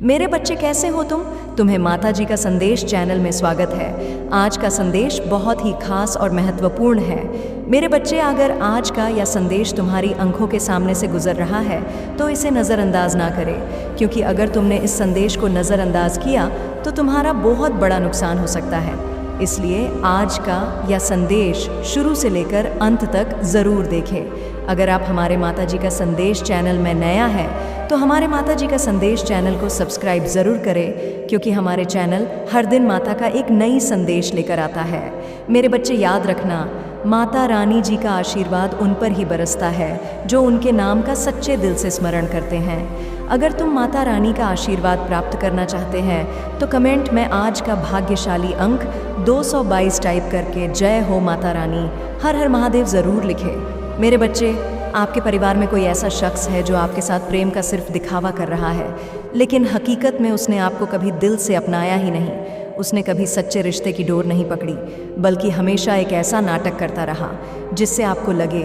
मेरे बच्चे कैसे हो तुम? तुम्हें माता जी का संदेश चैनल में स्वागत है। आज का संदेश बहुत ही खास और महत्वपूर्ण है। मेरे बच्चे, अगर आज का यह संदेश तुम्हारी आंखों के सामने से गुजर रहा है तो इसे नज़रअंदाज ना करें, क्योंकि अगर तुमने इस संदेश को नज़रअंदाज किया तो तुम्हारा बहुत बड़ा नुकसान हो सकता है। इसलिए आज का यह संदेश शुरू से लेकर अंत तक ज़रूर देखें। अगर आप हमारे माता जी का संदेश चैनल में नया है तो हमारे माता जी का संदेश चैनल को सब्सक्राइब ज़रूर करें, क्योंकि हमारे चैनल हर दिन माता का एक नई संदेश लेकर आता है। मेरे बच्चे, याद रखना, माता रानी जी का आशीर्वाद उन पर ही बरसता है जो उनके नाम का सच्चे दिल से स्मरण करते हैं। अगर तुम माता रानी का आशीर्वाद प्राप्त करना चाहते हैं तो कमेंट में आज का भाग्यशाली अंक 222 टाइप करके जय हो माता रानी, हर हर महादेव ज़रूर लिखें। मेरे बच्चे, आपके परिवार में कोई ऐसा शख्स है जो आपके साथ प्रेम का सिर्फ दिखावा कर रहा है, लेकिन हकीकत में उसने आपको कभी दिल से अपनाया ही नहीं। उसने कभी सच्चे रिश्ते की डोर नहीं पकड़ी, बल्कि हमेशा एक ऐसा नाटक करता रहा जिससे आपको लगे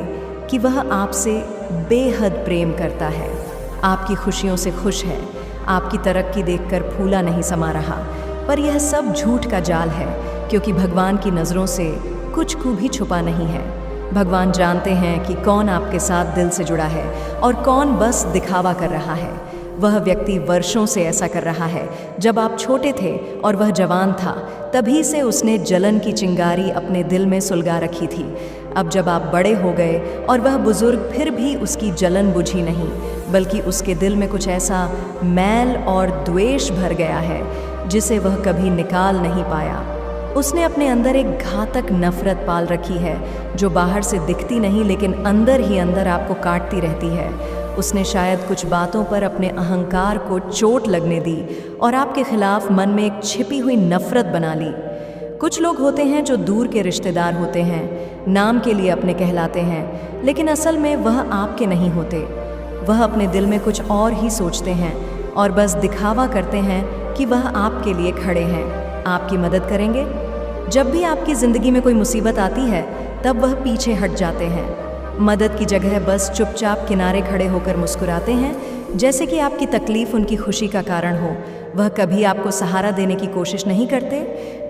कि वह आपसे बेहद प्रेम करता है, आपकी खुशियों से खुश है, आपकी तरक्की देखकर फूला नहीं समा रहा। पर यह सब झूठ का जाल है, क्योंकि भगवान की नज़रों से कुछ को भी छुपा नहीं है। भगवान जानते हैं कि कौन आपके साथ दिल से जुड़ा है और कौन बस दिखावा कर रहा है। वह व्यक्ति वर्षों से ऐसा कर रहा है। जब आप छोटे थे और वह जवान था, तभी से उसने जलन की चिंगारी अपने दिल में सुलगा रखी थी। अब जब आप बड़े हो गए और वह बुजुर्ग, फिर भी उसकी जलन बुझी नहीं, बल्कि उसके दिल में कुछ ऐसा मैल और द्वेष भर गया है जिसे वह कभी निकाल नहीं पाया। उसने अपने अंदर एक घातक नफरत पाल रखी है जो बाहर से दिखती नहीं, लेकिन अंदर ही अंदर आपको काटती रहती है। उसने शायद कुछ बातों पर अपने अहंकार को चोट लगने दी और आपके खिलाफ मन में एक छिपी हुई नफरत बना ली। कुछ लोग होते हैं जो दूर के रिश्तेदार होते हैं, नाम के लिए अपने कहलाते हैं, लेकिन असल में वह आपके नहीं होते। वह अपने दिल में कुछ और ही सोचते हैं और बस दिखावा करते हैं कि वह आपके लिए खड़े हैं, आपकी मदद करेंगे। जब भी आपकी ज़िंदगी में कोई मुसीबत आती है तब वह पीछे हट जाते हैं। मदद की जगह बस चुपचाप किनारे खड़े होकर मुस्कुराते हैं, जैसे कि आपकी तकलीफ़ उनकी खुशी का कारण हो। वह कभी आपको सहारा देने की कोशिश नहीं करते,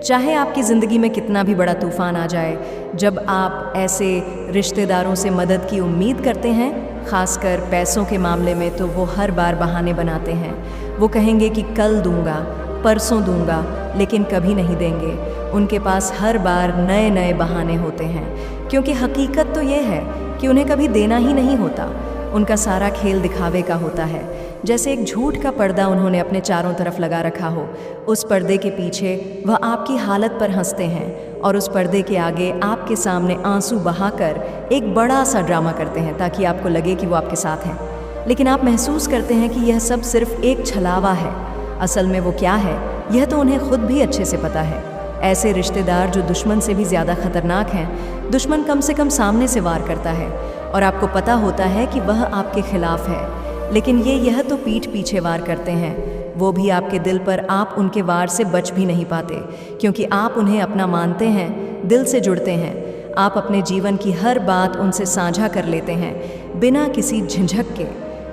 चाहे आपकी ज़िंदगी में कितना भी बड़ा तूफ़ान आ जाए। जब आप ऐसे रिश्तेदारों से मदद की उम्मीद करते हैं, ख़ासकर पैसों के मामले में, तो वो हर बार बहाने बनाते हैं। वो कहेंगे कि कल दूंगा, परसों दूंगा, लेकिन कभी नहीं देंगे। उनके पास हर बार नए नए बहाने होते हैं, क्योंकि हकीकत तो ये है कि उन्हें कभी देना ही नहीं होता। उनका सारा खेल दिखावे का होता है, जैसे एक झूठ का पर्दा उन्होंने अपने चारों तरफ लगा रखा हो। उस पर्दे के पीछे वह आपकी हालत पर हंसते हैं और उस पर्दे के आगे आपके सामने आंसू बहाकर एक बड़ा सा ड्रामा करते हैं, ताकि आपको लगे कि वो आपके साथ हैं। लेकिन आप महसूस करते हैं कि यह सब सिर्फ एक छलावा है। असल में वो क्या है, यह तो उन्हें खुद भी अच्छे से पता है। ऐसे रिश्तेदार जो दुश्मन से भी ज़्यादा खतरनाक हैं। दुश्मन कम से कम सामने से वार करता है और आपको पता होता है कि वह आपके खिलाफ है, लेकिन यह तो पीठ पीछे वार करते हैं। वो भी आपके दिल पर आप उनके वार से बच भी नहीं पाते, क्योंकि आप उन्हें अपना मानते हैं, दिल से जुड़ते हैं। आप अपने जीवन की हर बात उनसे साझा कर लेते हैं बिना किसी झिझक के,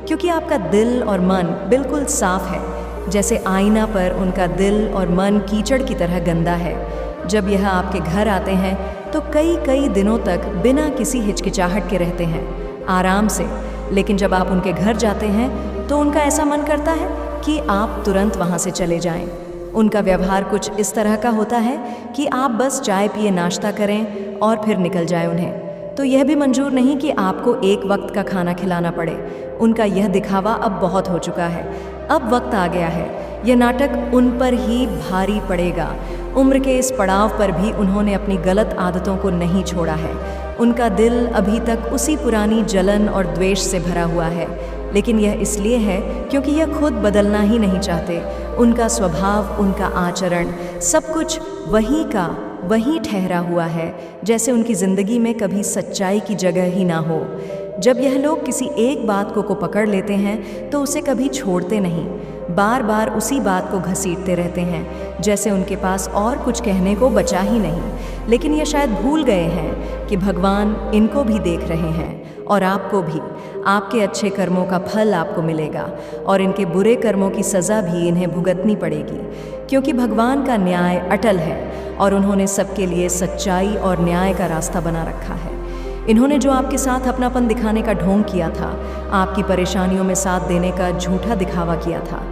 क्योंकि आपका दिल और मन बिल्कुल साफ है। जैसे आईना पर उनका दिल और मन कीचड़ की तरह गंदा है। जब यह आपके घर आते हैं तो कई कई दिनों तक बिना किसी हिचकिचाहट के रहते हैं, आराम से। लेकिन जब आप उनके घर जाते हैं तो उनका ऐसा मन करता है कि आप तुरंत वहाँ से चले जाएं। उनका व्यवहार कुछ इस तरह का होता है कि आप बस चाय पिए, नाश्ता करें और फिर निकल जाए। उन्हें तो यह भी मंजूर नहीं कि आपको एक वक्त का खाना खिलाना पड़े। उनका यह दिखावा अब बहुत हो चुका है। अब वक्त आ गया है, यह नाटक उन पर ही भारी पड़ेगा। उम्र के इस पड़ाव पर भी उन्होंने अपनी गलत आदतों को नहीं छोड़ा है। उनका दिल अभी तक उसी पुरानी जलन और द्वेष से भरा हुआ है, लेकिन यह इसलिए है क्योंकि यह खुद बदलना ही नहीं चाहते। उनका स्वभाव, उनका आचरण, सब कुछ वहीं ठहरा हुआ है, जैसे उनकी ज़िंदगी में कभी सच्चाई की जगह ही ना हो। जब यह लोग किसी एक बात को पकड़ लेते हैं तो उसे कभी छोड़ते नहीं, बार बार उसी बात को घसीटते रहते हैं, जैसे उनके पास और कुछ कहने को बचा ही नहीं। लेकिन ये शायद भूल गए हैं कि भगवान इनको भी देख रहे हैं और आपको भी। आपके अच्छे कर्मों का फल आपको मिलेगा और इनके बुरे कर्मों की सज़ा भी इन्हें भुगतनी पड़ेगी, क्योंकि भगवान का न्याय अटल है और उन्होंने सबके लिए सच्चाई और न्याय का रास्ता बना रखा है। इन्होंने जो आपके साथ अपनापन दिखाने का ढोंग किया था, आपकी परेशानियों में साथ देने का झूठा दिखावा किया था,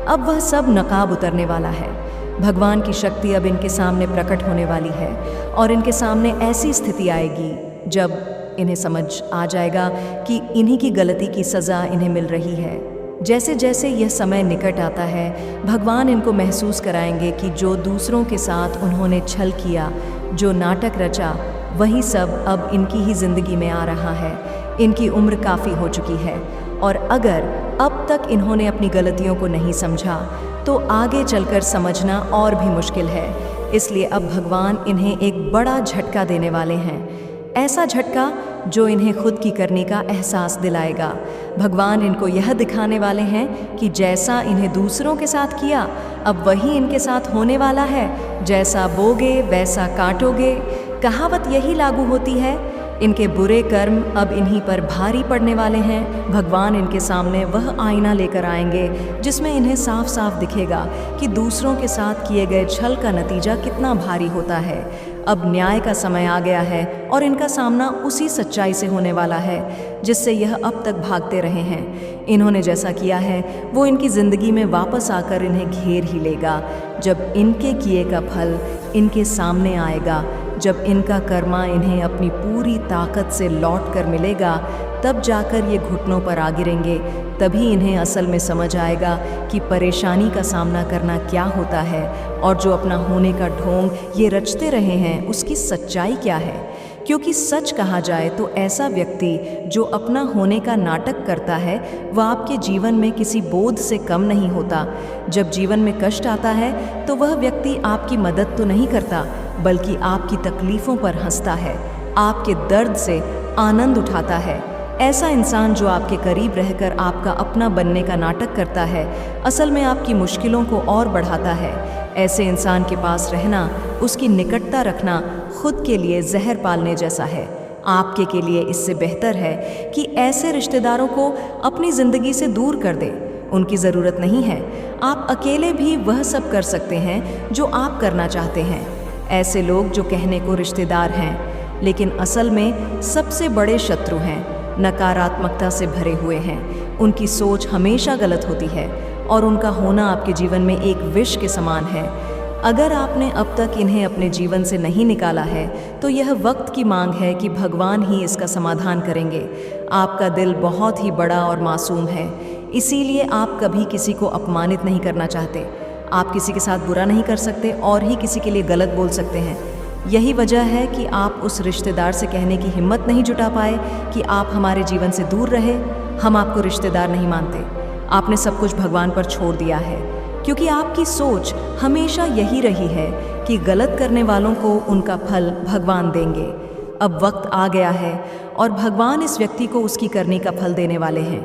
अब वह सब नकाब उतरने वाला है। भगवान की शक्ति अब इनके सामने प्रकट होने वाली है और इनके सामने ऐसी स्थिति आएगी जब इन्हें समझ आ जाएगा कि इन्हीं की गलती की सज़ा इन्हें मिल रही है। जैसे जैसे यह समय निकट आता है, भगवान इनको महसूस कराएंगे कि जो दूसरों के साथ उन्होंने छल किया, जो नाटक रचा, वही सब अब इनकी ही ज़िंदगी में आ रहा है। इनकी उम्र काफ़ी हो चुकी है और अगर अब तक इन्होंने अपनी गलतियों को नहीं समझा तो आगे चलकर समझना और भी मुश्किल है। इसलिए अब भगवान इन्हें एक बड़ा झटका देने वाले हैं, ऐसा झटका जो इन्हें खुद की करने का एहसास दिलाएगा। भगवान इनको यह दिखाने वाले हैं कि जैसा इन्हें दूसरों के साथ किया, अब वही इनके साथ होने वाला है। जैसा बोगे वैसा काटोगे, कहावत यही लागू होती है। इनके बुरे कर्म अब इन्हीं पर भारी पड़ने वाले हैं। भगवान इनके सामने वह आईना लेकर आएंगे जिसमें इन्हें साफ साफ दिखेगा कि दूसरों के साथ किए गए छल का नतीजा कितना भारी होता है। अब न्याय का समय आ गया है और इनका सामना उसी सच्चाई से होने वाला है जिससे यह अब तक भागते रहे हैं। इन्होंने जैसा किया है वो इनकी ज़िंदगी में वापस आकर इन्हें घेर ही लेगा। जब इनके किए का फल इनके सामने आएगा, जब इनका कर्मा इन्हें अपनी पूरी ताकत से लौट कर मिलेगा, तब जाकर ये घुटनों पर आ गिरेंगे। तभी इन्हें असल में समझ आएगा कि परेशानी का सामना करना क्या होता है और जो अपना होने का ढोंग ये रचते रहे हैं उसकी सच्चाई क्या है। क्योंकि सच कहा जाए तो ऐसा व्यक्ति जो अपना होने का नाटक करता है वह आपके जीवन में किसी बोझ से कम नहीं होता। जब जीवन में कष्ट आता है तो वह व्यक्ति आपकी मदद तो नहीं करता बल्कि आपकी तकलीफ़ों पर हंसता है, आपके दर्द से आनंद उठाता है। ऐसा इंसान जो आपके करीब रहकर आपका अपना बनने का नाटक करता है, असल में आपकी मुश्किलों को और बढ़ाता है। ऐसे इंसान के पास रहना, उसकी निकटता रखना खुद के लिए जहर पालने जैसा है। आपके के लिए इससे बेहतर है कि ऐसे रिश्तेदारों को अपनी ज़िंदगी से दूर कर दें। उनकी ज़रूरत नहीं है। आप अकेले भी वह सब कर सकते हैं जो आप करना चाहते हैं। ऐसे लोग जो कहने को रिश्तेदार हैं लेकिन असल में सबसे बड़े शत्रु हैं, नकारात्मकता से भरे हुए हैं। उनकी सोच हमेशा गलत होती है और उनका होना आपके जीवन में एक विष के समान है। अगर आपने अब तक इन्हें अपने जीवन से नहीं निकाला है तो यह वक्त की मांग है कि भगवान ही इसका समाधान करेंगे। आपका दिल बहुत ही बड़ा और मासूम है, इसीलिए आप कभी किसी को अपमानित नहीं करना चाहते। आप किसी के साथ बुरा नहीं कर सकते और ही किसी के लिए गलत बोल सकते हैं। यही वजह है कि आप उस रिश्तेदार से कहने की हिम्मत नहीं जुटा पाए कि आप हमारे जीवन से दूर रहे, हम आपको रिश्तेदार नहीं मानते। आपने सब कुछ भगवान पर छोड़ दिया है क्योंकि आपकी सोच हमेशा यही रही है कि गलत करने वालों को उनका फल भगवान देंगे। अब वक्त आ गया है और भगवान इस व्यक्ति को उसकी करनी का फल देने वाले हैं।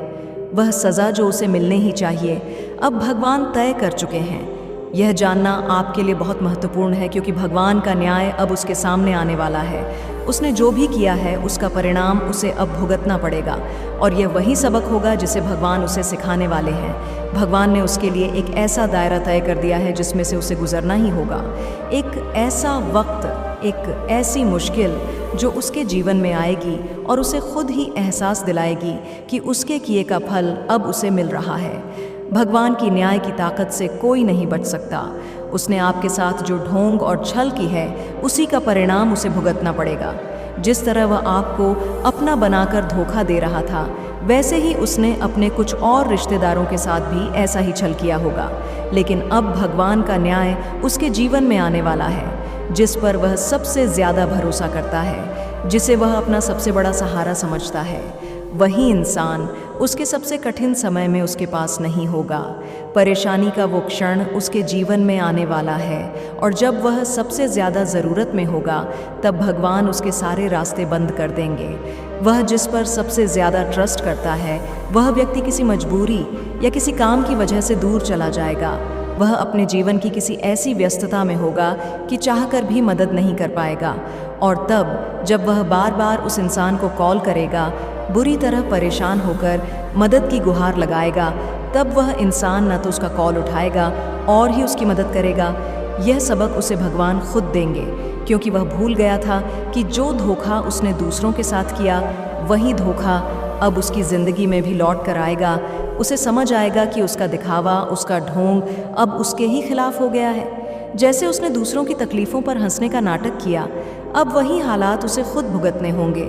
वह सज़ा जो उसे मिलने ही चाहिए अब भगवान तय कर चुके हैं। यह जानना आपके लिए बहुत महत्वपूर्ण है क्योंकि भगवान का न्याय अब उसके सामने आने वाला है। उसने जो भी किया है उसका परिणाम उसे अब भुगतना पड़ेगा और यह वही सबक होगा जिसे भगवान उसे सिखाने वाले हैं। भगवान ने उसके लिए एक ऐसा दायरा तय कर दिया है जिसमें से उसे गुजरना ही होगा। एक ऐसा वक्त, एक ऐसी मुश्किल जो उसके जीवन में आएगी और उसे खुद ही एहसास दिलाएगी कि उसके किए का फल अब उसे मिल रहा है। भगवान की न्याय की ताकत से कोई नहीं बच सकता। उसने आपके साथ जो ढोंग और छल की है उसी का परिणाम उसे भुगतना पड़ेगा। जिस तरह वह आपको अपना बनाकर धोखा दे रहा था, वैसे ही उसने अपने कुछ और रिश्तेदारों के साथ भी ऐसा ही छल किया होगा। लेकिन अब भगवान का न्याय उसके जीवन में आने वाला है, जिस पर वह सबसे ज़्यादा भरोसा करता है, जिसे वह अपना सबसे बड़ा सहारा समझता है। वही इंसान उसके सबसे कठिन समय में उसके पास नहीं होगा। परेशानी का वो क्षण उसके जीवन में आने वाला है और जब वह सबसे ज़्यादा ज़रूरत में होगा तब भगवान उसके सारे रास्ते बंद कर देंगे। वह जिस पर सबसे ज़्यादा ट्रस्ट करता है वह व्यक्ति किसी मजबूरी या किसी काम की वजह से दूर चला जाएगा। वह अपने जीवन की किसी ऐसी व्यस्तता में होगा कि चाहकर भी मदद नहीं कर पाएगा और तब जब वह बार बार उस इंसान को कॉल करेगा बुरी तरह परेशान होकर मदद की गुहार लगाएगा, तब वह इंसान न तो उसका कॉल उठाएगा और ही उसकी मदद करेगा। यह सबक उसे भगवान खुद देंगे, क्योंकि वह भूल गया था कि जो धोखा उसने दूसरों के साथ किया, वही धोखा अब उसकी ज़िंदगी में भी लौट कर आएगा। उसे समझ आएगा कि उसका दिखावा, उसका ढोंग अब उसके ही खिलाफ हो गया है। जैसे उसने दूसरों की तकलीफ़ों पर हंसने का नाटक किया, अब वही हालात उसे खुद भुगतने होंगे।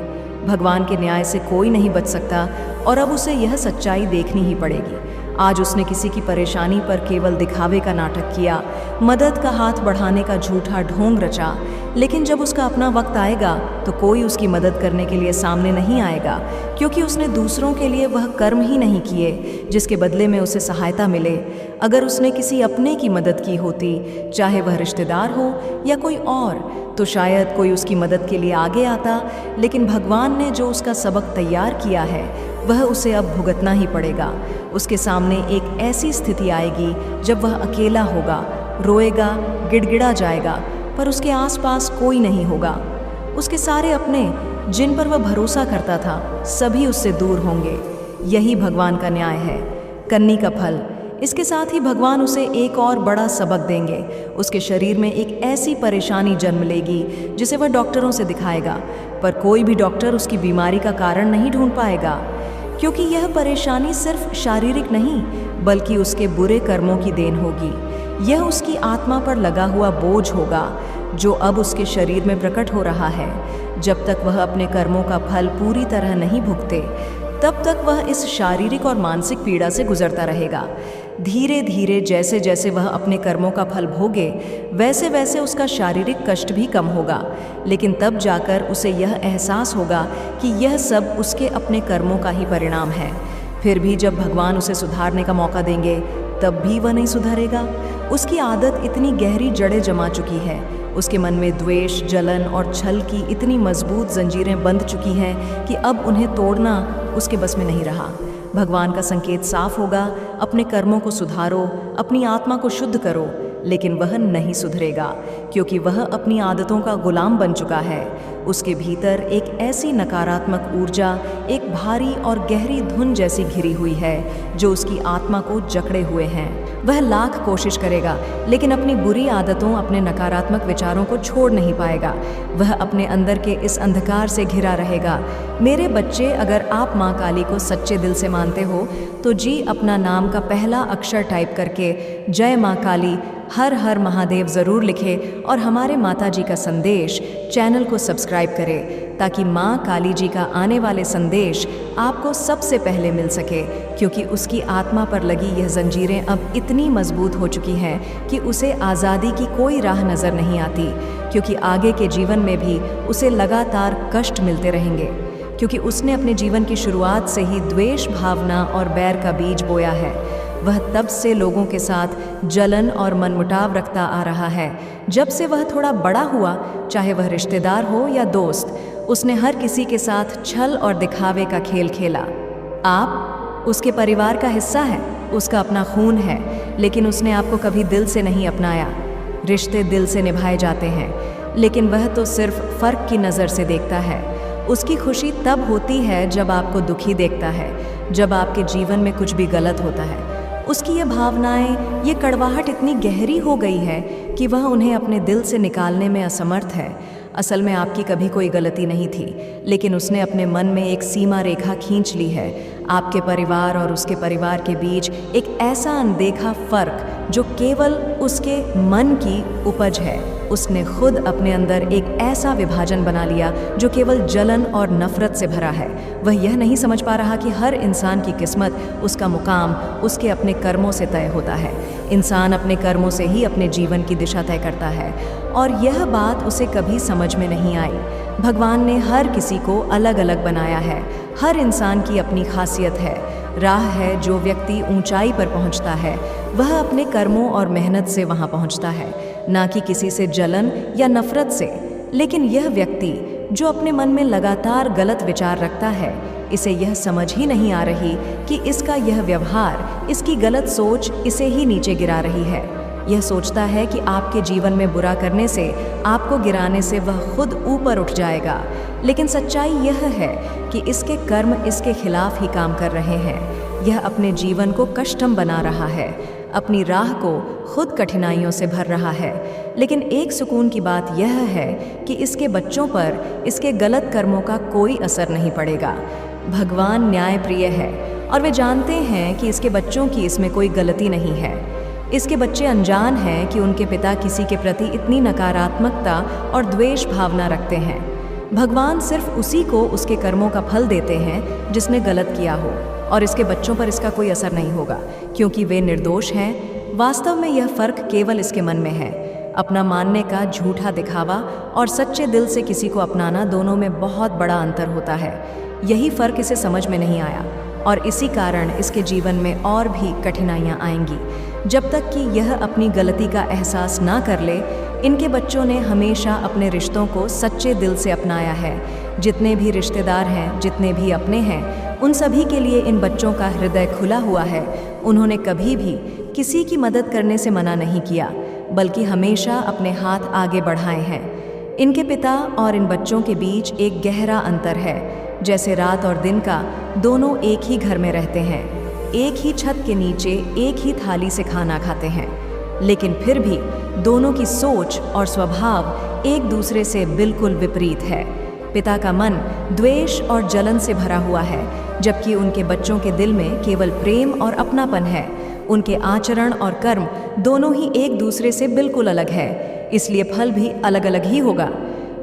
भगवान के न्याय से कोई नहीं बच सकता और अब उसे यह सच्चाई देखनी ही पड़ेगी। आज उसने किसी की परेशानी पर केवल दिखावे का नाटक किया, मदद का हाथ बढ़ाने का झूठा ढोंग रचा, लेकिन जब उसका अपना वक्त आएगा तो कोई उसकी मदद करने के लिए सामने नहीं आएगा, क्योंकि उसने दूसरों के लिए वह कर्म ही नहीं किए जिसके बदले में उसे सहायता मिले। अगर उसने किसी अपने की मदद की होती, चाहे वह रिश्तेदार हो या कोई और, तो शायद कोई उसकी मदद के लिए आगे आता। लेकिन भगवान ने जो उसका सबक तैयार किया है, वह उसे अब भुगतना ही पड़ेगा। उसके सामने एक ऐसी स्थिति आएगी जब वह अकेला होगा, रोएगा, गिड़गिड़ा जाएगा, पर उसके आसपास कोई नहीं होगा। उसके सारे अपने, जिन पर वह भरोसा करता था, सभी उससे दूर होंगे। यही भगवान का न्याय है, कन्नी का फल। इसके साथ ही भगवान उसे एक और बड़ा सबक देंगे। उसके शरीर में एक ऐसी परेशानी जन्म लेगी जिसे वह डॉक्टरों से दिखाएगा, पर कोई भी डॉक्टर उसकी बीमारी का कारण नहीं ढूंढ पाएगा, क्योंकि यह परेशानी सिर्फ शारीरिक नहीं, बल्कि उसके बुरे कर्मों की देन होगी। यह उसकी आत्मा पर लगा हुआ बोझ होगा, जो अब उसके शरीर में प्रकट हो रहा है। जब तक वह अपने कर्मों का फल पूरी तरह नहीं भुगते, तब तक वह इस शारीरिक और मानसिक पीड़ा से गुजरता रहेगा। धीरे धीरे जैसे जैसे वह अपने कर्मों का फल भोगे, वैसे वैसे उसका शारीरिक कष्ट भी कम होगा, लेकिन तब जाकर उसे यह एहसास होगा कि यह सब उसके अपने कर्मों का ही परिणाम है। फिर भी जब भगवान उसे सुधारने का मौका देंगे, तब भी वह नहीं सुधरेगा। उसकी आदत इतनी गहरी जड़ें जमा चुकी है, उसके मन में द्वेष, जलन और छल की इतनी मजबूत जंजीरें बंध चुकी हैं कि अब उन्हें तोड़ना उसके बस में नहीं रहा। भगवान का संकेत साफ होगा, अपने कर्मों को सुधारो, अपनी आत्मा को शुद्ध करो, लेकिन वह नहीं सुधरेगा, क्योंकि वह अपनी आदतों का गुलाम बन चुका है। उसके भीतर एक ऐसी नकारात्मक ऊर्जा, एक भारी और गहरी धुन जैसी घिरी हुई है, जो उसकी आत्मा को जकड़े हुए हैं। वह लाख कोशिश करेगा, लेकिन अपनी बुरी आदतों, अपने नकारात्मक विचारों को छोड़ नहीं पाएगा। वह अपने अंदर के इस अंधकार से घिरा रहेगा। मेरे बच्चे, अगर आप माँ काली को सच्चे दिल से मानते हो, तो जी अपना नाम का पहला अक्षर टाइप करके जय माँ काली, हर हर महादेव ज़रूर लिखें और हमारे माता जी का संदेश चैनल को सब्सक्राइब करें, ताकि माँ काली जी का आने वाले संदेश आपको सबसे पहले मिल सके, क्योंकि उसकी आत्मा पर लगी यह जंजीरें अब इतनी मजबूत हो चुकी हैं कि उसे आज़ादी की कोई राह नज़र नहीं आती, क्योंकि आगे के जीवन में भी उसे लगातार कष्ट मिलते रहेंगे, क्योंकि उसने अपने जीवन की शुरुआत से ही द्वेष भावना और बैर का बीज बोया है। वह तब से लोगों के साथ जलन और मनमुटाव रखता आ रहा है। जब से वह थोड़ा बड़ा हुआ, चाहे वह रिश्तेदार हो या दोस्त, उसने हर किसी के साथ छल और दिखावे का खेल खेला। आप उसके परिवार का हिस्सा हैं, उसका अपना खून है, लेकिन उसने आपको कभी दिल से नहीं अपनाया। रिश्ते दिल से निभाए जाते हैं, लेकिन वह तो सिर्फ फ़र्क की नज़र से देखता है। उसकी खुशी तब होती है जब आपको दुखी देखता है, जब आपके जीवन में कुछ भी गलत होता है। उसकी ये भावनाएं, ये कड़वाहट इतनी गहरी हो गई है कि वह उन्हें अपने दिल से निकालने में असमर्थ है। असल में आपकी कभी कोई गलती नहीं थी, लेकिन उसने अपने मन में एक सीमा रेखा खींच ली है। आपके परिवार और उसके परिवार के बीच एक ऐसा अनदेखा फ़र्क जो केवल उसके मन की उपज है। उसने खुद अपने अंदर एक ऐसा विभाजन बना लिया जो केवल जलन और नफरत से भरा है। वह यह नहीं समझ पा रहा कि हर इंसान की किस्मत, उसका मुकाम उसके अपने कर्मों से तय होता है। इंसान अपने कर्मों से ही अपने जीवन की दिशा तय करता है, और यह बात उसे कभी समझ में नहीं आई। भगवान ने हर किसी को अलग अलग बनाया है। हर इंसान की अपनी खासियत है। राह है, जो व्यक्ति ऊंचाई पर पहुंचता है वह अपने कर्मों और मेहनत से वहां पहुंचता है, ना कि किसी से जलन या नफरत से। लेकिन यह व्यक्ति जो अपने मन में लगातार गलत विचार रखता है, इसे यह समझ ही नहीं आ रही कि इसका यह व्यवहार, इसकी गलत सोच इसे ही नीचे गिरा रही है। यह सोचता है कि आपके जीवन में बुरा करने से, आपको गिराने से वह खुद ऊपर उठ जाएगा। लेकिन सच्चाई यह है कि इसके कर्म इसके खिलाफ ही काम कर रहे हैं। यह अपने जीवन को कष्टम बना रहा है, अपनी राह को खुद कठिनाइयों से भर रहा है। लेकिन एक सुकून की बात यह है कि इसके बच्चों पर इसके गलत कर्मों का कोई असर नहीं पड़ेगा। भगवान न्यायप्रिय है और वे जानते हैं कि इसके बच्चों की इसमें कोई गलती नहीं है। इसके बच्चे अनजान हैं कि उनके पिता किसी के प्रति इतनी नकारात्मकता और द्वेष भावना रखते हैं। भगवान सिर्फ उसी को उसके कर्मों का फल देते हैं जिसने गलत किया हो, और इसके बच्चों पर इसका कोई असर नहीं होगा क्योंकि वे निर्दोष हैं। वास्तव में यह फर्क केवल इसके मन में है। अपना मानने का झूठा दिखावा और सच्चे दिल से किसी को अपनाना, दोनों में बहुत बड़ा अंतर होता है। यही फर्क इसे समझ में नहीं आया और इसी कारण इसके जीवन में और भी कठिनाइयाँ आएंगी। जब तक कि यह अपनी गलती का एहसास ना कर ले, इनके बच्चों ने हमेशा अपने रिश्तों को सच्चे दिल से अपनाया है। जितने भी रिश्तेदार हैं, जितने भी अपने हैं, उन सभी के लिए इन बच्चों का हृदय खुला हुआ है। उन्होंने कभी भी किसी की मदद करने से मना नहीं किया, बल्कि हमेशा अपने हाथ आगे बढ़ाए हैं। इनके पिता और इन बच्चों के बीच एक गहरा अंतर है। जैसे रात और दिन का, दोनों एक ही घर में रहते हैं, एक ही छत के नीचे एक ही थाली से खाना खाते हैं, लेकिन फिर भी दोनों की सोच और स्वभाव एक दूसरे से बिल्कुल विपरीत है। पिता का मन द्वेष और जलन से भरा हुआ है, जबकि उनके बच्चों के दिल में केवल प्रेम और अपनापन है। उनके आचरण और कर्म दोनों ही एक दूसरे से बिल्कुल अलग है, इसलिए फल भी अलग अलग ही होगा।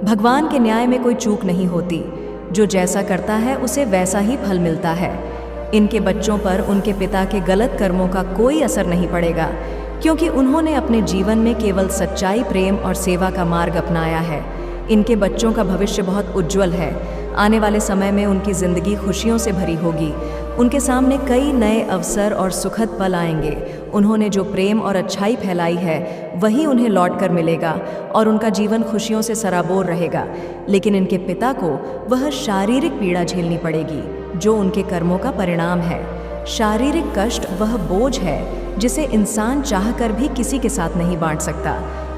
भगवान के न्याय में कोई चूक नहीं होती। जो जैसा करता है उसे वैसा ही फल मिलता है। इनके बच्चों पर उनके पिता के गलत कर्मों का कोई असर नहीं पड़ेगा, क्योंकि उन्होंने अपने जीवन में केवल सच्चाई, प्रेम और सेवा का मार्ग अपनाया है। इनके बच्चों का भविष्य बहुत उज्जवल है। आने वाले समय में उनकी जिंदगी खुशियों से भरी होगी। उनके सामने कई नए अवसर और सुखद पल आएंगे। उन्होंने जो प्रेम और अच्छाई फैलाई है, वही उन्हें लौट कर मिलेगा और उनका जीवन खुशियों से सराबोर रहेगा। लेकिन इनके पिता को वह शारीरिक पीड़ा झेलनी पड़ेगी, जो उनके कर्मों का परिणाम है। शारीरिक कष्ट वह बोझ है जिसे इंसान चाहकर भी किसी के साथ नहीं बांट सकता।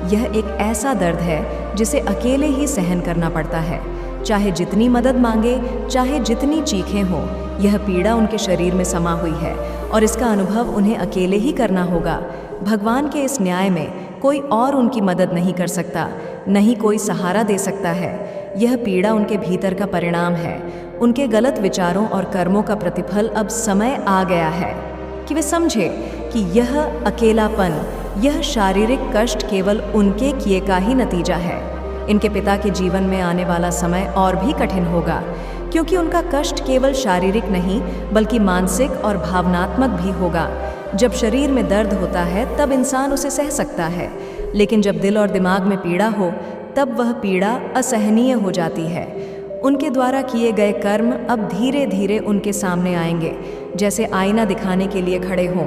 यह एक ऐसा दर्द है जिसे अकेले ही सहन करना पड़ता है। चाहे जितनी मदद मांगे, चाहे जितनी चीखें हों, यह पीड़ा उनके शरीर में समा हुई है और इसका अनुभव उन्हें अकेले ही करना होगा। भगवान के इस न्याय में कोई और उनकी मदद नहीं कर सकता, नहीं कोई सहारा दे सकता है। यह पीड़ा उनके भीतर का परिणाम है, उनके गलत विचारों और कर्मों का प्रतिफल। अब समय आ गया है कि वे समझे कि यह अकेलापन, यह शारीरिक कष्ट केवल उनके किए का ही नतीजा है। इनके पिता के जीवन में आने वाला समय और भी कठिन होगा, क्योंकि उनका कष्ट केवल शारीरिक नहीं बल्कि मानसिक और भावनात्मक भी होगा। जब शरीर में दर्द होता है तब इंसान उसे सह सकता है, लेकिन जब दिल और दिमाग में पीड़ा हो तब वह पीड़ा असहनीय हो जाती है। उनके द्वारा किए गए कर्म अब धीरे धीरे उनके सामने आएंगे, जैसे आईना दिखाने के लिए खड़े हों।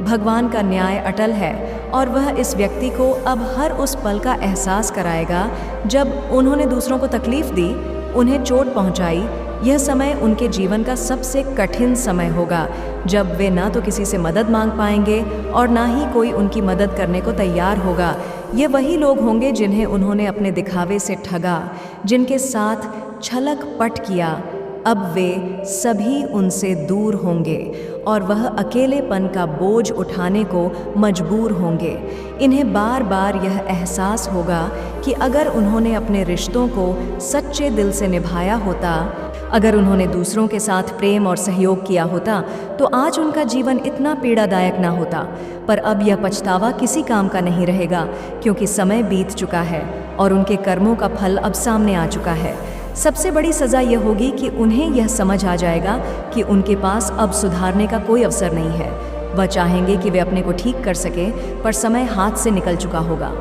भगवान का न्याय अटल है और वह इस व्यक्ति को अब हर उस पल का एहसास कराएगा जब उन्होंने दूसरों को तकलीफ दी, उन्हें चोट पहुंचाई। यह समय उनके जीवन का सबसे कठिन समय होगा, जब वे ना तो किसी से मदद मांग पाएंगे और ना ही कोई उनकी मदद करने को तैयार होगा। ये वही लोग होंगे जिन्हें उन्होंने अपने दिखावे से ठगा, जिनके साथ छलक पट किया। अब वे सभी उनसे दूर होंगे और वह अकेलेपन का बोझ उठाने को मजबूर होंगे। इन्हें बार बार यह एहसास होगा कि अगर उन्होंने अपने रिश्तों को सच्चे दिल से निभाया होता, अगर उन्होंने दूसरों के साथ प्रेम और सहयोग किया होता, तो आज उनका जीवन इतना पीड़ादायक ना होता। पर अब यह पछतावा किसी काम का नहीं रहेगा, क्योंकि समय बीत चुका है और उनके कर्मों का फल अब सामने आ चुका है। सबसे बड़ी सज़ा यह होगी कि उन्हें यह समझ आ जाएगा कि उनके पास अब सुधारने का कोई अवसर नहीं है। वह चाहेंगे कि वे अपने को ठीक कर सकें, पर समय हाथ से निकल चुका होगा।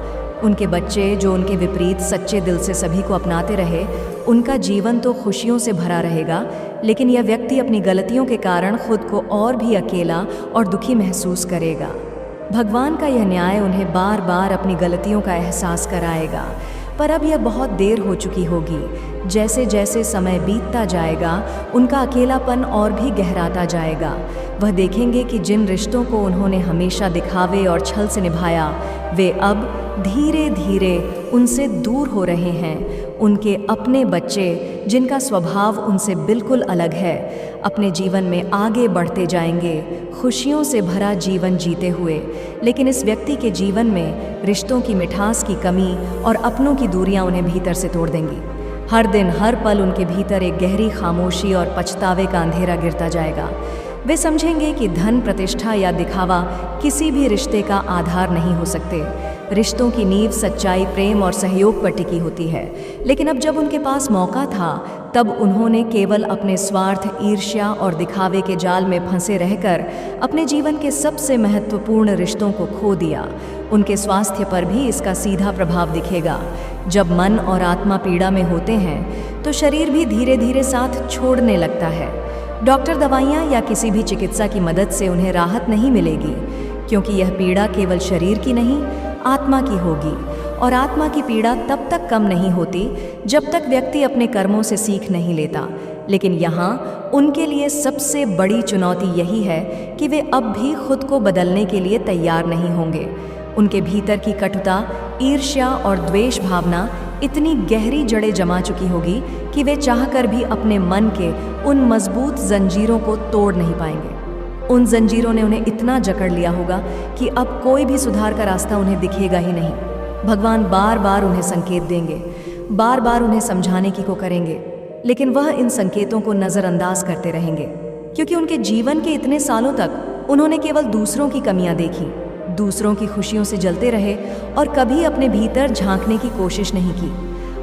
उनके बच्चे जो उनके विपरीत सच्चे दिल से सभी को अपनाते रहे, उनका जीवन तो खुशियों से भरा रहेगा, लेकिन यह व्यक्ति अपनी गलतियों के कारण खुद को और भी अकेला और दुखी महसूस करेगा। भगवान का यह न्याय उन्हें बार बार अपनी गलतियों का एहसास कराएगा, पर अब यह बहुत देर हो चुकी होगी। जैसे जैसे समय बीतता जाएगा, उनका अकेलापन और भी गहराता जाएगा। वह देखेंगे कि जिन रिश्तों को उन्होंने हमेशा दिखावे और छल से निभाया, वे अब धीरे धीरे उनसे दूर हो रहे हैं। उनके अपने बच्चे, जिनका स्वभाव उनसे बिल्कुल अलग है, अपने जीवन में आगे बढ़ते जाएंगे, खुशियों से भरा जीवन जीते हुए। लेकिन इस व्यक्ति के जीवन में रिश्तों की मिठास की कमी और अपनों की दूरियां उन्हें भीतर से तोड़ देंगी। हर दिन हर पल उनके भीतर एक गहरी खामोशी और पछतावे का अंधेरा गिरता जाएगा। वे समझेंगे कि धन, प्रतिष्ठा या दिखावा किसी भी रिश्ते का आधार नहीं हो सकते। रिश्तों की नींव सच्चाई, प्रेम और सहयोग पर टिकी होती है। लेकिन अब जब उनके पास मौका था, तब उन्होंने केवल अपने स्वार्थ, ईर्ष्या और दिखावे के जाल में फंसे रहकर अपने जीवन के सबसे महत्वपूर्ण रिश्तों को खो दिया। उनके स्वास्थ्य पर भी इसका सीधा प्रभाव दिखेगा। जब मन और आत्मा पीड़ा में होते हैं, तो शरीर भी धीरे धीरे साथ छोड़ने लगता है। डॉक्टर, दवाइयाँ या किसी भी चिकित्सा की मदद से उन्हें राहत नहीं मिलेगी, क्योंकि यह पीड़ा केवल शरीर की नहीं, आत्मा की होगी। और आत्मा की पीड़ा तब तक कम नहीं होती जब तक व्यक्ति अपने कर्मों से सीख नहीं लेता। लेकिन यहाँ उनके लिए सबसे बड़ी चुनौती यही है कि वे अब भी खुद को बदलने के लिए तैयार नहीं होंगे। उनके भीतर की कटुता, ईर्ष्या और द्वेष भावना इतनी गहरी जड़ें जमा चुकी होगी कि वे चाहकर भी अपने मन के उन मजबूत जंजीरों को तोड़ नहीं पाएंगे। उन जंजीरों ने उन्हें इतना जकड़ लिया होगा कि अब कोई भी सुधार का रास्ता उन्हें दिखेगा ही नहीं। भगवान बार बार उन्हें संकेत देंगे, बार बार उन्हें समझाने की को करेंगे, लेकिन वह इन संकेतों को नज़रअंदाज करते रहेंगे, क्योंकि उनके जीवन के इतने सालों तक उन्होंने केवल दूसरों की कमियां देखी, दूसरों की खुशियों से जलते रहे और कभी अपने भीतर झांकने की कोशिश नहीं की।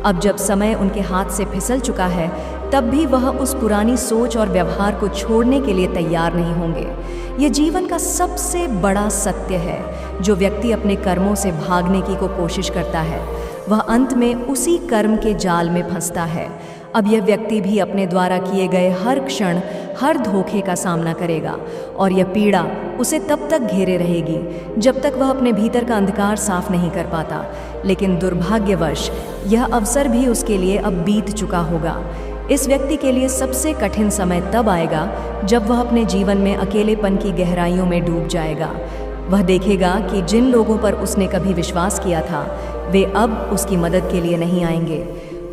अब जब समय उनके हाथ से फिसल चुका है, तब भी वह उस पुरानी सोच और व्यवहार को छोड़ने के लिए तैयार नहीं होंगे। ये जीवन का सबसे बड़ा सत्य है। जो व्यक्ति अपने कर्मों से भागने की को कोशिश करता है, वह अंत में उसी कर्म के जाल में फंसता है। अब यह व्यक्ति भी अपने द्वारा किए गए हर क्षण, हर धोखे का सामना करेगा, और यह पीड़ा उसे तब तक घेरे रहेगी जब तक वह अपने भीतर का अंधकार साफ नहीं कर पाता। लेकिन दुर्भाग्यवश यह अवसर भी उसके लिए अब बीत चुका होगा। इस व्यक्ति के लिए सबसे कठिन समय तब आएगा जब वह अपने जीवन में अकेलेपन की गहराइयों में डूब जाएगा। वह देखेगा कि जिन लोगों पर उसने कभी विश्वास किया था, वे अब उसकी मदद के लिए नहीं आएंगे।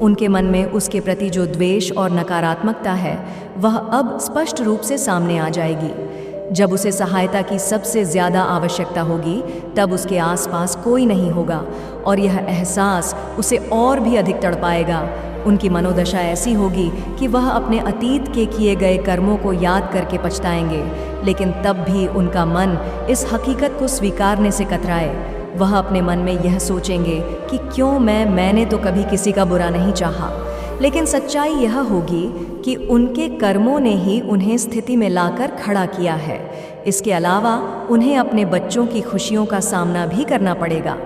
उनके मन में उसके प्रति जो द्वेष और नकारात्मकता है, वह अब स्पष्ट रूप से सामने आ जाएगी। जब उसे सहायता की सबसे ज़्यादा आवश्यकता होगी, तब उसके आसपास कोई नहीं होगा, और यह एहसास उसे और भी अधिक तड़पाएगा। उनकी मनोदशा ऐसी होगी कि वह अपने अतीत के किए गए कर्मों को याद करके पछताएंगे, लेकिन तब भी उनका मन इस हकीकत को स्वीकारने से कतराए। वह अपने मन में यह सोचेंगे कि क्यों मैंने तो कभी किसी का बुरा नहीं चाहा। लेकिन सच्चाई यह होगी कि उनके कर्मों ने ही उन्हें स्थिति में लाकर खड़ा किया है। इसके अलावा उन्हें अपने बच्चों की खुशियों का सामना भी करना पड़ेगा।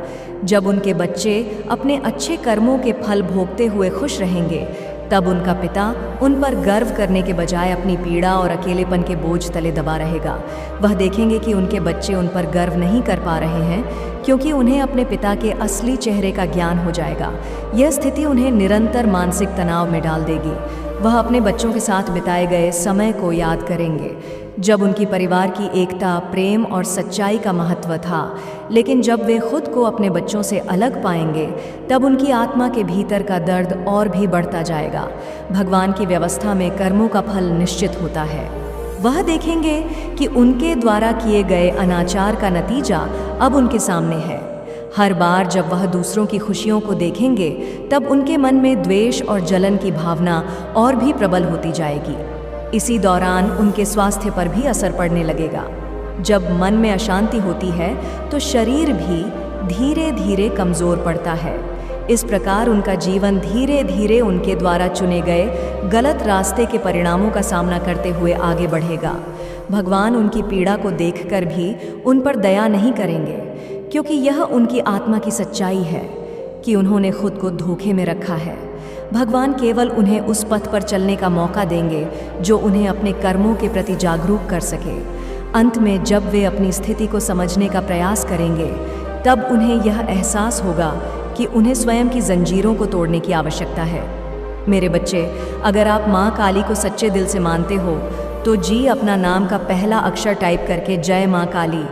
जब उनके बच्चे अपने अच्छे कर्मों के फल भोगते हुए खुश रहेंगे, तब उनका पिता उन पर गर्व करने के बजाय अपनी पीड़ा और अकेलेपन के बोझ तले दबा रहेगा। वह देखेंगे कि उनके बच्चे उन पर गर्व नहीं कर पा रहे हैं, क्योंकि उन्हें अपने पिता के असली चेहरे का ज्ञान हो जाएगा। यह स्थिति उन्हें निरंतर मानसिक तनाव में डाल देगी। वह अपने बच्चों के साथ बिताए गए समय को याद करेंगे, जब उनकी परिवार की एकता, प्रेम और सच्चाई का महत्व था। लेकिन जब वे खुद को अपने बच्चों से अलग पाएंगे, तब उनकी आत्मा के भीतर का दर्द और भी बढ़ता जाएगा। भगवान की व्यवस्था में कर्मों का फल निश्चित होता है। वह देखेंगे कि उनके द्वारा किए गए अनाचार का नतीजा अब उनके सामने है। हर बार जब वह दूसरों की खुशियों को देखेंगे, तब उनके मन में द्वेष और जलन की भावना और भी प्रबल होती जाएगी। इसी दौरान उनके स्वास्थ्य पर भी असर पड़ने लगेगा। जब मन में अशांति होती है, तो शरीर भी धीरे धीरे कमज़ोर पड़ता है। इस प्रकार उनका जीवन धीरे धीरे उनके द्वारा चुने गए गलत रास्ते के परिणामों का सामना करते हुए आगे बढ़ेगा। भगवान उनकी पीड़ा को देखकर भी उन पर दया नहीं करेंगे, क्योंकि यह उनकी आत्मा की सच्चाई है कि उन्होंने खुद को धोखे में रखा है। भगवान केवल उन्हें उस पथ पर चलने का मौका देंगे जो उन्हें अपने कर्मों के प्रति जागरूक कर सके। अंत में जब वे अपनी स्थिति को समझने का प्रयास करेंगे, तब उन्हें यह एहसास होगा कि उन्हें स्वयं की जंजीरों को तोड़ने की आवश्यकता है। मेरे बच्चे, अगर आप माँ काली को सच्चे दिल से मानते हो, तो जी अपना नाम का पहला अक्षर टाइप करके जय माँ काली,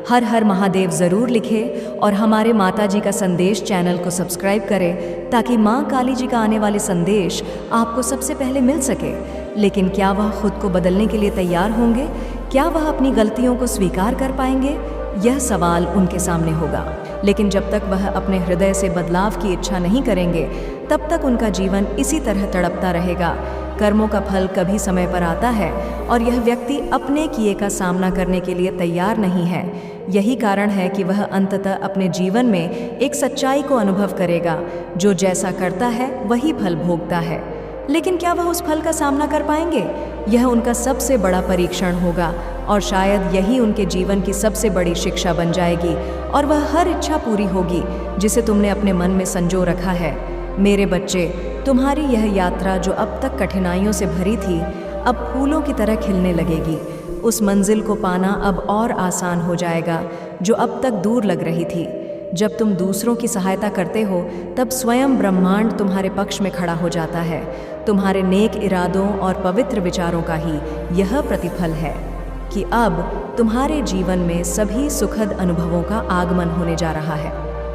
हर हर महादेव ज़रूर लिखें और हमारे माता जी का संदेश चैनल को सब्सक्राइब करें ताकि माँ काली जी का आने वाले संदेश आपको सबसे पहले मिल सके। लेकिन क्या वह खुद को बदलने के लिए तैयार होंगे? क्या वह अपनी गलतियों को स्वीकार कर पाएंगे? यह सवाल उनके सामने होगा। लेकिन जब तक वह अपने हृदय से बदलाव की इच्छा नहीं करेंगे, तब तक उनका जीवन इसी तरह तड़पता रहेगा। कर्मों का फल कभी समय पर आता है और यह व्यक्ति अपने किए का सामना करने के लिए तैयार नहीं है। यही कारण है कि वह अंततः अपने जीवन में एक सच्चाई को अनुभव करेगा, जो जैसा करता है वही फल भोगता है। लेकिन क्या वह उस फल का सामना कर पाएंगे? यह उनका सबसे बड़ा परीक्षण होगा और शायद यही उनके जीवन की सबसे बड़ी शिक्षा बन जाएगी और वह हर इच्छा पूरी होगी जिसे तुमने अपने मन में संजो रखा है। मेरे बच्चे, तुम्हारी यह यात्रा जो अब तक कठिनाइयों से भरी थी, अब फूलों की तरह खिलने लगेगी। उस मंजिल को पाना अब और आसान हो जाएगा जो अब तक दूर लग रही थी। जब तुम दूसरों की सहायता करते हो, तब स्वयं ब्रह्मांड तुम्हारे पक्ष में खड़ा हो जाता है। तुम्हारे नेक इरादों और पवित्र विचारों का ही यह प्रतिफल है कि अब तुम्हारे जीवन में सभी सुखद अनुभवों का आगमन होने जा रहा है।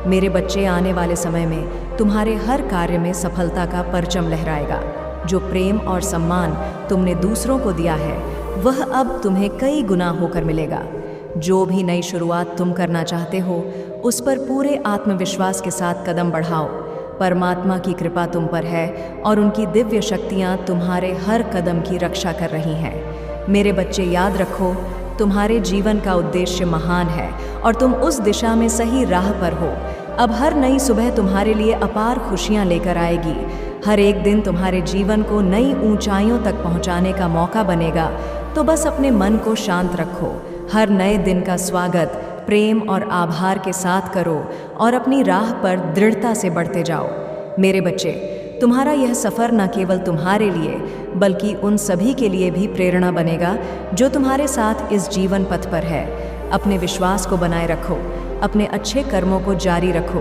मेरे बच्चे, आने वाले समय में तुम्हारे हर कार्य में सफलता का परचम लहराएगा। जो प्रेम और सम्मान तुमने दूसरों को दिया है, वह अब तुम्हें कई गुना होकर मिलेगा। जो भी नई शुरुआत तुम करना चाहते हो, उस पर पूरे आत्मविश्वास के साथ कदम बढ़ाओ। परमात्मा की कृपा तुम पर है और उनकी दिव्य शक्तियाँ तुम्हारे हर कदम की रक्षा कर रही हैं। मेरे बच्चे, याद रखो, तुम्हारे जीवन का उद्देश्य महान है और तुम उस दिशा में सही राह पर हो। अब हर नई सुबह तुम्हारे लिए अपार खुशियाँ लेकर आएगी। हर एक दिन तुम्हारे जीवन को नई ऊंचाइयों तक पहुँचाने का मौका बनेगा। तो बस अपने मन को शांत रखो, हर नए दिन का स्वागत प्रेम और आभार के साथ करो और अपनी राह पर दृढ़ता से बढ़ते जाओ। मेरे बच्चे, तुम्हारा यह सफ़र न केवल तुम्हारे लिए बल्कि उन सभी के लिए भी प्रेरणा बनेगा जो तुम्हारे साथ इस जीवन पथ पर है। अपने विश्वास को बनाए रखो, अपने अच्छे कर्मों को जारी रखो,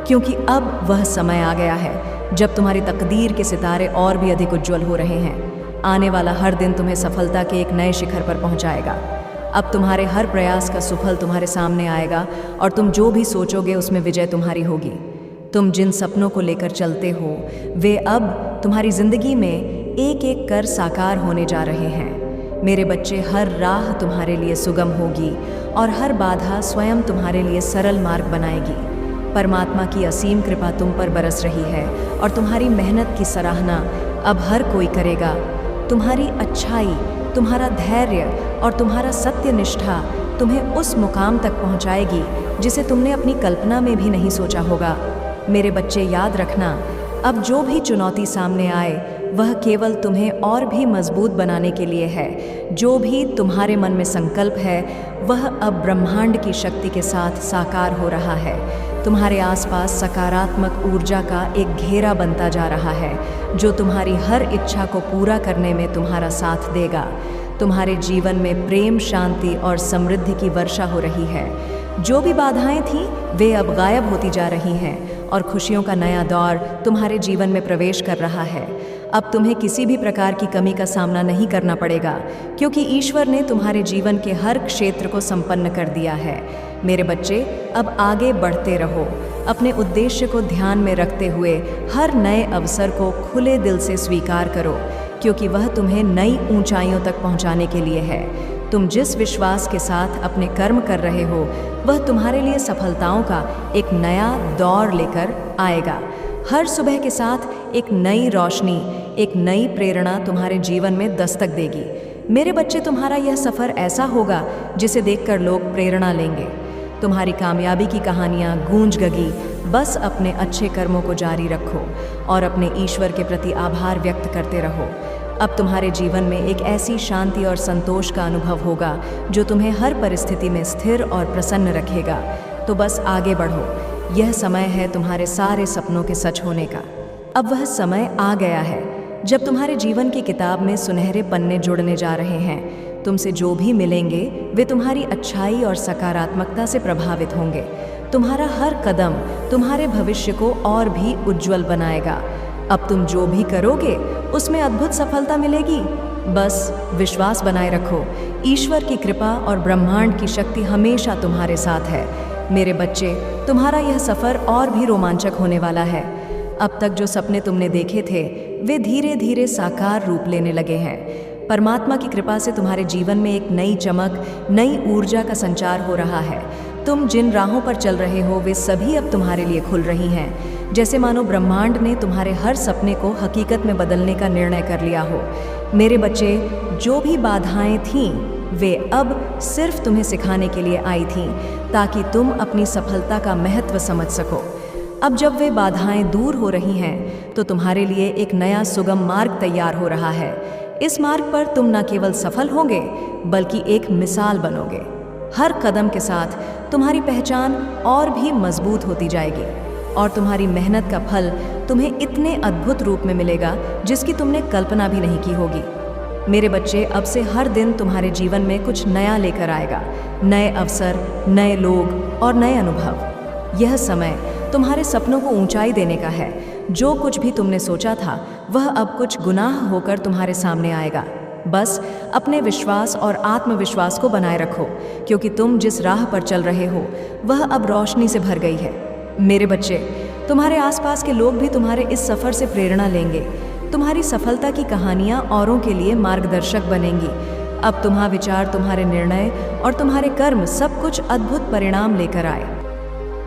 क्योंकि अब वह समय आ गया है जब तुम्हारी तकदीर के सितारे और भी अधिक उज्जवल हो रहे हैं। आने वाला हर दिन तुम्हें सफलता के एक नए शिखर पर पहुंचाएगा। अब तुम्हारे हर प्रयास का सुफल तुम्हारे सामने आएगा और तुम जो भी सोचोगे उसमें विजय तुम्हारी होगी। तुम जिन सपनों को लेकर चलते हो, वे अब तुम्हारी जिंदगी में एक एक कर साकार होने जा रहे हैं। मेरे बच्चे, हर राह तुम्हारे लिए सुगम होगी और हर बाधा स्वयं तुम्हारे लिए सरल मार्ग बनाएगी। परमात्मा की असीम कृपा तुम पर बरस रही है और तुम्हारी मेहनत की सराहना अब हर कोई करेगा। तुम्हारी अच्छाई, तुम्हारा धैर्य और तुम्हारा सत्य निष्ठा तुम्हें उस मुकाम तक पहुंचाएगी जिसे तुमने अपनी कल्पना में भी नहीं सोचा होगा। मेरे बच्चे, याद रखना, अब जो भी चुनौती सामने आए वह केवल तुम्हें और भी मजबूत बनाने के लिए है। जो भी तुम्हारे मन में संकल्प है वह अब ब्रह्मांड की शक्ति के साथ साकार हो रहा है। तुम्हारे आसपास सकारात्मक ऊर्जा का एक घेरा बनता जा रहा है जो तुम्हारी हर इच्छा को पूरा करने में तुम्हारा साथ देगा। तुम्हारे जीवन में प्रेम, शांति और समृद्धि की वर्षा हो रही है। जो भी बाधाएं थीं वे अब गायब होती जा रही हैं और खुशियों का नया दौर तुम्हारे जीवन में प्रवेश कर रहा है। अब तुम्हें किसी भी प्रकार की कमी का सामना नहीं करना पड़ेगा, क्योंकि ईश्वर ने तुम्हारे जीवन के हर क्षेत्र को संपन्न कर दिया है। मेरे बच्चे, अब आगे बढ़ते रहो, अपने उद्देश्य को ध्यान में रखते हुए हर नए अवसर को खुले दिल से स्वीकार करो, क्योंकि वह तुम्हें नई ऊंचाइयों तक पहुंचाने के लिए है। तुम जिस विश्वास के साथ अपने कर्म कर रहे हो, वह तुम्हारे लिए सफलताओं का एक नया दौर लेकर आएगा। हर सुबह के साथ एक नई रोशनी, एक नई प्रेरणा तुम्हारे जीवन में दस्तक देगी। मेरे बच्चे, तुम्हारा यह सफ़र ऐसा होगा जिसे देखकर लोग प्रेरणा लेंगे। तुम्हारी कामयाबी की कहानियाँ गूंजगी। बस अपने अच्छे कर्मों को जारी रखो और अपने ईश्वर के प्रति आभार व्यक्त करते रहो। अब तुम्हारे जीवन में एक ऐसी शांति और संतोष का अनुभव होगा जो तुम्हें हर परिस्थिति में स्थिर और प्रसन्न रखेगा। तो बस आगे बढ़ो, यह समय है तुम्हारे सारे सपनों के सच होने का। अब वह समय आ गया है जब तुम्हारे जीवन की किताब में सुनहरे पन्ने जुड़ने जा रहे हैं। तुमसे जो भी मिलेंगे वे तुम्हारी अच्छाई और सकारात्मकता से प्रभावित होंगे। तुम्हारा हर कदम तुम्हारे भविष्य को और भी उज्जवल बनाएगा। अब तुम जो भी करोगे उसमें अद्भुत सफलता मिलेगी। बस विश्वास बनाए रखो, ईश्वर की कृपा और ब्रह्मांड की शक्ति हमेशा तुम्हारे साथ है। मेरे बच्चे, तुम्हारा यह सफ़र और भी रोमांचक होने वाला है। अब तक जो सपने तुमने देखे थे वे धीरे धीरे साकार रूप लेने लगे हैं। परमात्मा की कृपा से तुम्हारे जीवन में एक नई चमक, नई ऊर्जा का संचार हो रहा है। तुम जिन राहों पर चल रहे हो वे सभी अब तुम्हारे लिए खुल रही हैं, जैसे मानो ब्रह्मांड ने तुम्हारे हर सपने को हकीकत में बदलने का निर्णय कर लिया हो। मेरे बच्चे, जो भी बाधाएं थीं वे अब सिर्फ तुम्हें सिखाने के लिए आई थीं, ताकि तुम अपनी सफलता का महत्व समझ सको। अब जब वे बाधाएं दूर हो रही हैं तो तुम्हारे लिए एक नया सुगम मार्ग तैयार हो रहा है। इस मार्ग पर तुम न केवल सफल होंगे बल्कि एक मिसाल बनोगे। हर कदम के साथ तुम्हारी पहचान और भी मजबूत होती जाएगी और तुम्हारी मेहनत का फल तुम्हें इतने अद्भुत रूप में मिलेगा जिसकी तुमने कल्पना भी नहीं की होगी। मेरे बच्चे, अब से हर दिन तुम्हारे जीवन में कुछ नया लेकर आएगा, नए अवसर, नए लोग और नए अनुभव। यह समय तुम्हारे सपनों को ऊंचाई देने का है। जो कुछ भी तुमने सोचा था वह अब कुछ गुनाह होकर तुम्हारे सामने आएगा। बस अपने विश्वास और आत्मविश्वास को बनाए रखो, क्योंकि तुम जिस राह पर चल रहे हो वह अब रोशनी से भर गई है। मेरे बच्चे, तुम्हारे आसपास के लोग भी तुम्हारे इस सफ़र से प्रेरणा लेंगे। तुम्हारी सफलता की कहानियाँ औरों के लिए मार्गदर्शक बनेंगी। अब तुम्हारा विचार, तुम्हारे निर्णय और तुम्हारे कर्म सब कुछ अद्भुत परिणाम लेकर आए।